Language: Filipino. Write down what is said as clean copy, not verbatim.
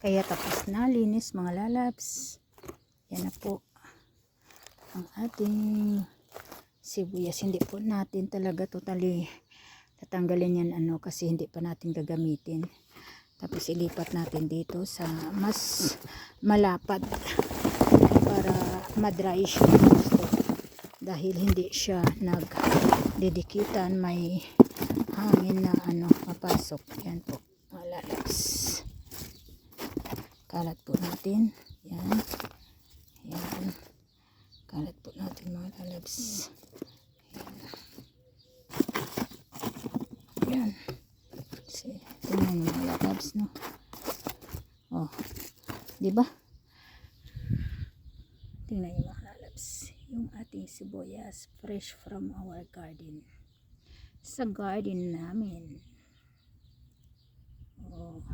Kaya tapos na, linis mga lalabs. Yan na po ang ating sibuyas. Hindi po natin talaga totally tatanggalin yan kasi hindi pa natin gagamitin. Tapos ilipat natin dito sa mas malapad para madry siya gusto. Dahil hindi siya nagdidikitan, may hangin na mapasok. Yan po mga lalabs. Kalat po natin. Yan. Yan. Kalat po natin mga lalabs. Yan. Tingnan mo mga lalabs, no? Oh. Diba? Tingnan nyo mga lalabs. Yung ating sibuyas fresh from our garden. Sa garden namin. Oh.